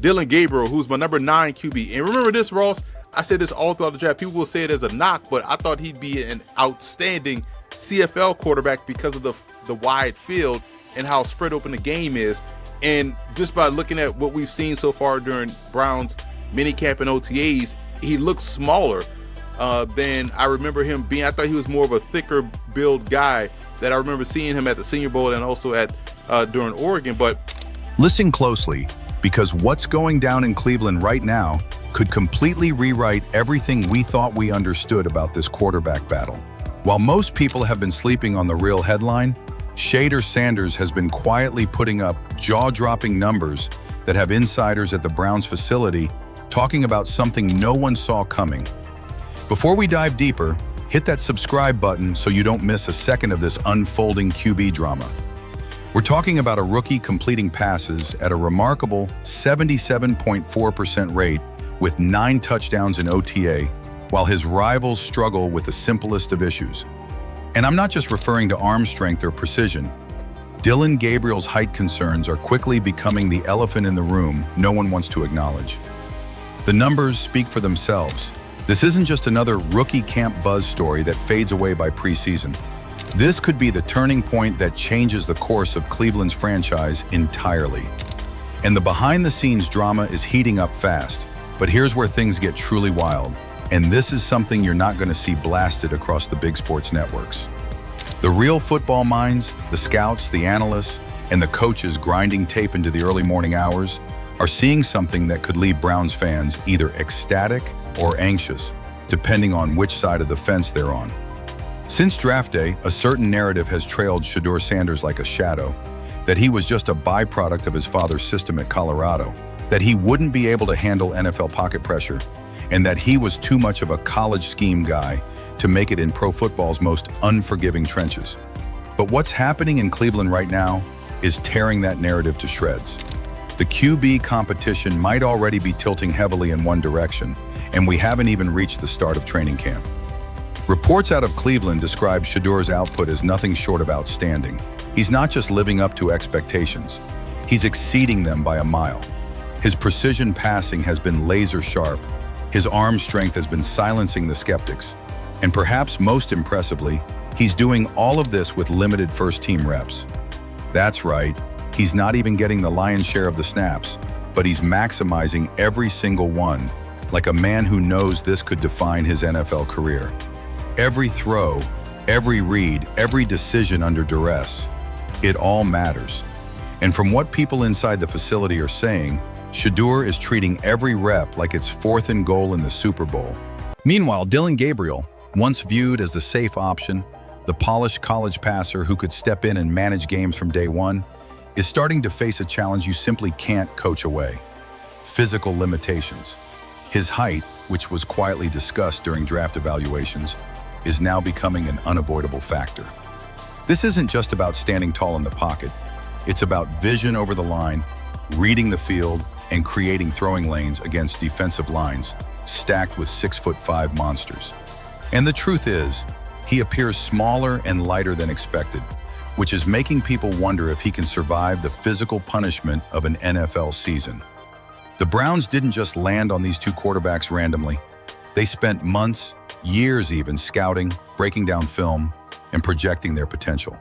Dylan Gabriel, who's my number 9 QB. And remember this, Ross, I said this all throughout the draft. People will say it as a knock, but I thought he'd be an outstanding CFL quarterback because of the wide field and how spread open the game is. And just by looking at what we've seen so far during Brown's minicamp and OTAs, he looks smaller than I remember him being. I thought he was more of a thicker build guy that I remember seeing him at the Senior Bowl and also at during Oregon. But listen closely, because what's going down in Cleveland right now could completely rewrite everything we thought we understood about this quarterback battle. While most people have been sleeping on the real headline, Shedeur Sanders has been quietly putting up jaw-dropping numbers that have insiders at the Browns facility talking about something no one saw coming. Before we dive deeper, hit that subscribe button so you don't miss a second of this unfolding QB drama. We're talking about a rookie completing passes at a remarkable 77.4% rate with 9 touchdowns in OTA, while his rivals struggle with the simplest of issues. And I'm not just referring to arm strength or precision. Dylan Gabriel's height concerns are quickly becoming the elephant in the room no one wants to acknowledge. The numbers speak for themselves. This isn't just another rookie camp buzz story that fades away by preseason. This could be the turning point that changes the course of Cleveland's franchise entirely. And the behind-the-scenes drama is heating up fast. But here's where things get truly wild. And this is something you're not going to see blasted across the big sports networks. The real football minds, the scouts, the analysts, and the coaches grinding tape into the early morning hours are seeing something that could leave Browns fans either ecstatic or anxious, depending on which side of the fence they're on. Since draft day, a certain narrative has trailed Shedeur Sanders like a shadow, that he was just a byproduct of his father's system at Colorado, that he wouldn't be able to handle NFL pocket pressure, and that he was too much of a college scheme guy to make it in pro football's most unforgiving trenches. But what's happening in Cleveland right now is tearing that narrative to shreds. The QB competition might already be tilting heavily in one direction, and we haven't even reached the start of training camp. Reports out of Cleveland describe Shedeur's output as nothing short of outstanding. He's not just living up to expectations, he's exceeding them by a mile. His precision passing has been laser sharp, his arm strength has been silencing the skeptics, and perhaps most impressively, he's doing all of this with limited first-team reps. That's right, he's not even getting the lion's share of the snaps, but he's maximizing every single one, like a man who knows this could define his NFL career. Every throw, every read, every decision under duress, it all matters. And from what people inside the facility are saying, Shedeur is treating every rep like it's 4th and goal in the Super Bowl. Meanwhile, Dylan Gabriel, once viewed as the safe option, the polished college passer who could step in and manage games from day one, is starting to face a challenge you simply can't coach away: physical limitations. His height, which was quietly discussed during draft evaluations, is now becoming an unavoidable factor. This isn't just about standing tall in the pocket. It's about vision over the line, reading the field, and creating throwing lanes against defensive lines stacked with 6'5" monsters. And the truth is, he appears smaller and lighter than expected, which is making people wonder if he can survive the physical punishment of an NFL season. The Browns didn't just land on these two quarterbacks randomly. They spent months, years even, scouting, breaking down film, and projecting their potential.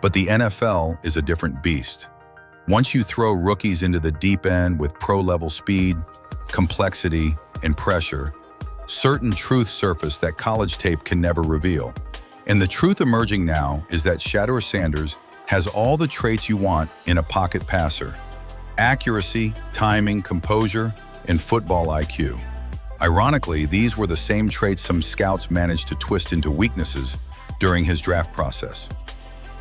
But the NFL is a different beast. Once you throw rookies into the deep end with pro-level speed, complexity, and pressure, certain truths surface that college tape can never reveal. And the truth emerging now is that Shedeur Sanders has all the traits you want in a pocket passer: accuracy, timing, composure, and football IQ. Ironically, these were the same traits some scouts managed to twist into weaknesses during his draft process.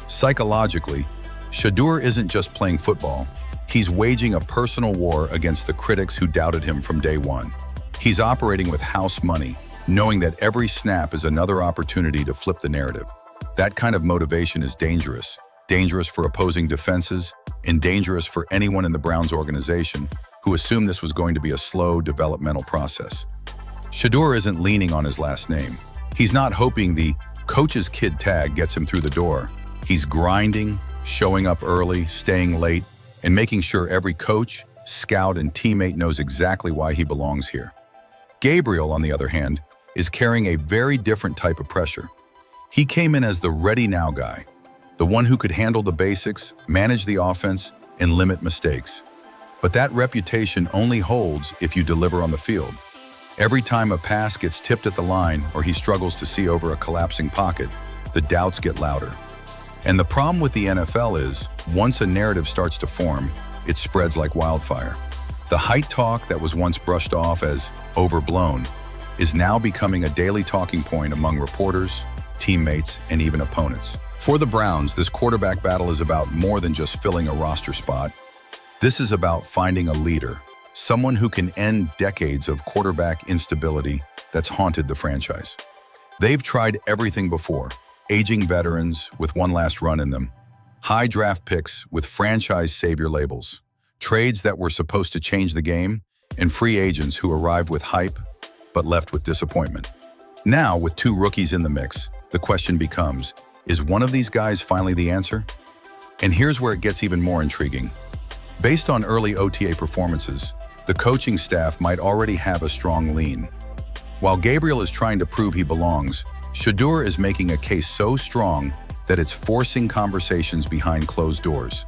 Psychologically, Shedeur isn't just playing football, he's waging a personal war against the critics who doubted him from day one. He's operating with house money, knowing that every snap is another opportunity to flip the narrative. That kind of motivation is dangerous. Dangerous for opposing defenses, and dangerous for anyone in the Browns organization who assumed this was going to be a slow developmental process. Shedeur isn't leaning on his last name. He's not hoping the coach's kid tag gets him through the door. He's grinding, showing up early, staying late, and making sure every coach, scout, and teammate knows exactly why he belongs here. Gabriel, on the other hand, is carrying a very different type of pressure. He came in as the ready-now guy, the one who could handle the basics, manage the offense, and limit mistakes. But that reputation only holds if you deliver on the field. Every time a pass gets tipped at the line or he struggles to see over a collapsing pocket, the doubts get louder. And the problem with the NFL is, once a narrative starts to form, it spreads like wildfire. The height talk that was once brushed off as overblown is now becoming a daily talking point among reporters, teammates, and even opponents. For the Browns, this quarterback battle is about more than just filling a roster spot. This is about finding a leader, someone who can end decades of quarterback instability that's haunted the franchise. They've tried everything before: aging veterans with one last run in them, high draft picks with franchise savior labels, trades that were supposed to change the game, and free agents who arrived with hype but left with disappointment. Now, with two rookies in the mix, the question becomes, is one of these guys finally the answer? And here's where it gets even more intriguing. Based on early OTA performances, the coaching staff might already have a strong lean. While Gabriel is trying to prove he belongs, Shedeur is making a case so strong that it's forcing conversations behind closed doors.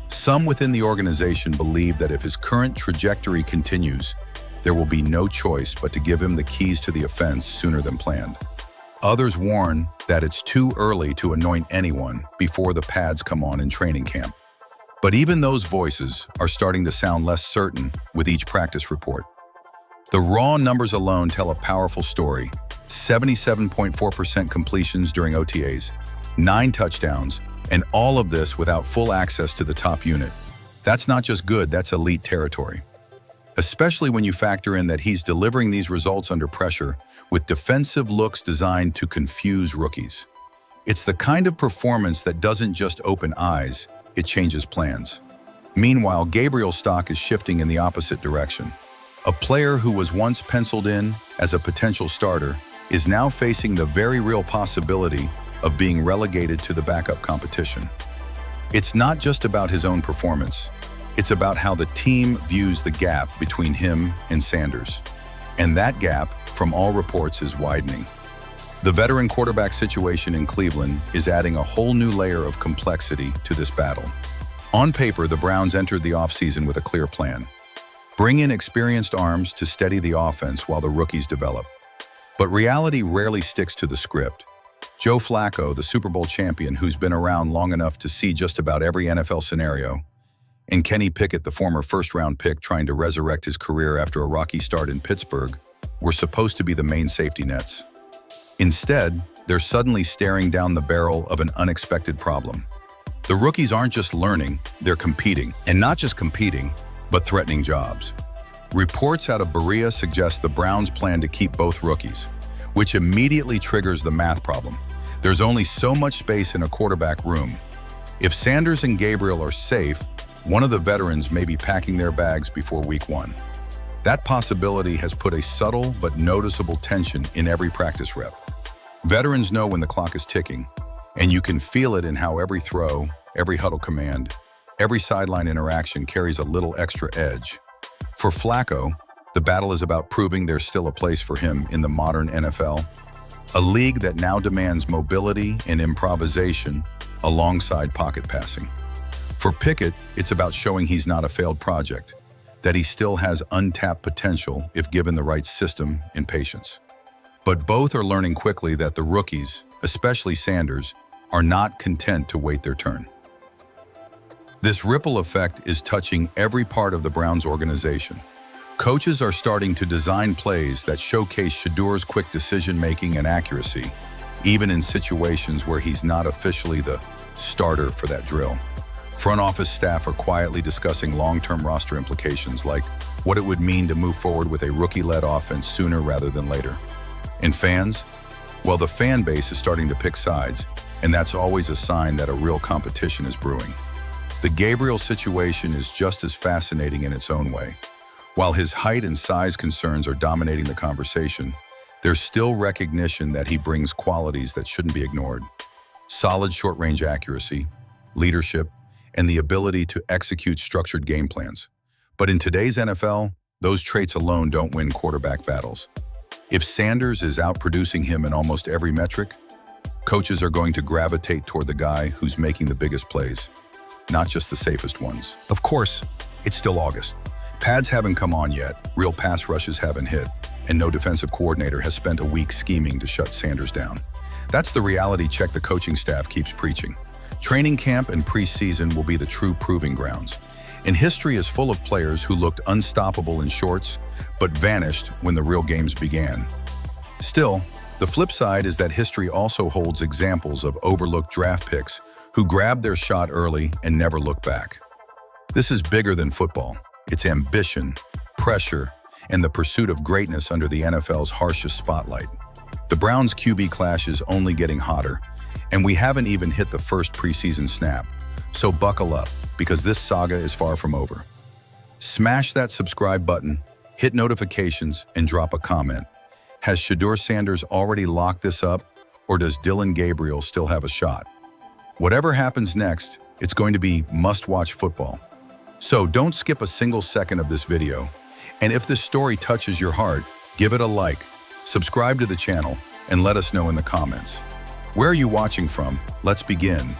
Some within the organization believe that if his current trajectory continues, there will be no choice but to give him the keys to the offense sooner than planned. Others warn that it's too early to anoint anyone before the pads come on in training camp. But even those voices are starting to sound less certain with each practice report. The raw numbers alone tell a powerful story: 77.4% completions during OTAs, 9 touchdowns, and all of this without full access to the top unit. That's not just good, that's elite territory. Especially when you factor in that he's delivering these results under pressure with defensive looks designed to confuse rookies. It's the kind of performance that doesn't just open eyes, it changes plans. Meanwhile, Gabriel's stock is shifting in the opposite direction. A player who was once penciled in as a potential starter is now facing the very real possibility of being relegated to the backup competition. It's not just about his own performance. It's about how the team views the gap between him and Sanders. And that gap, from all reports, is widening. The veteran quarterback situation in Cleveland is adding a whole new layer of complexity to this battle. On paper, the Browns entered the offseason with a clear plan: bring in experienced arms to steady the offense while the rookies develop. But reality rarely sticks to the script. Joe Flacco, the Super Bowl champion who's been around long enough to see just about every NFL scenario, and Kenny Pickett, the former first-round pick trying to resurrect his career after a rocky start in Pittsburgh, were supposed to be the main safety nets. Instead, they're suddenly staring down the barrel of an unexpected problem. The rookies aren't just learning, they're competing. And not just competing, but threatening jobs. Reports out of Berea suggest the Browns plan to keep both rookies, which immediately triggers the math problem. There's only so much space in a quarterback room. If Sanders and Gabriel are safe, one of the veterans may be packing their bags before week 1. That possibility has put a subtle but noticeable tension in every practice rep. Veterans know when the clock is ticking, and you can feel it in how every throw, every huddle command, every sideline interaction carries a little extra edge. For Flacco, the battle is about proving there's still a place for him in the modern NFL, a league that now demands mobility and improvisation alongside pocket passing. For Pickett, it's about showing he's not a failed project, that he still has untapped potential if given the right system and patience. But both are learning quickly that the rookies, especially Sanders, are not content to wait their turn. This ripple effect is touching every part of the Browns organization. Coaches are starting to design plays that showcase Shedeur's quick decision-making and accuracy, even in situations where he's not officially the starter for that drill. Front office staff are quietly discussing long-term roster implications, like what it would mean to move forward with a rookie-led offense sooner rather than later. And fans? Well, the fan base is starting to pick sides, and that's always a sign that a real competition is brewing. The Gabriel situation is just as fascinating in its own way. While his height and size concerns are dominating the conversation, there's still recognition that he brings qualities that shouldn't be ignored: solid short-range accuracy, leadership, and the ability to execute structured game plans. But in today's NFL, those traits alone don't win quarterback battles. If Sanders is outproducing him in almost every metric, coaches are going to gravitate toward the guy who's making the biggest plays, not just the safest ones. Of course, it's still August. Pads haven't come on yet, real pass rushes haven't hit, and no defensive coordinator has spent a week scheming to shut Sanders down. That's the reality check the coaching staff keeps preaching. Training camp and preseason will be the true proving grounds. And history is full of players who looked unstoppable in shorts, but vanished when the real games began. Still, the flip side is that history also holds examples of overlooked draft picks who grabbed their shot early and never looked back. This is bigger than football. It's ambition, pressure, and the pursuit of greatness under the NFL's harshest spotlight. The Browns' QB clash is only getting hotter, and we haven't even hit the first preseason snap. So buckle up, because this saga is far from over. Smash that subscribe button, hit notifications, and drop a comment. Has Shedeur Sanders already locked this up, or does Dylan Gabriel still have a shot? Whatever happens next, it's going to be must-watch football. So don't skip a single second of this video. And if this story touches your heart, give it a like, subscribe to the channel, and let us know in the comments. Where are you watching from? Let's begin.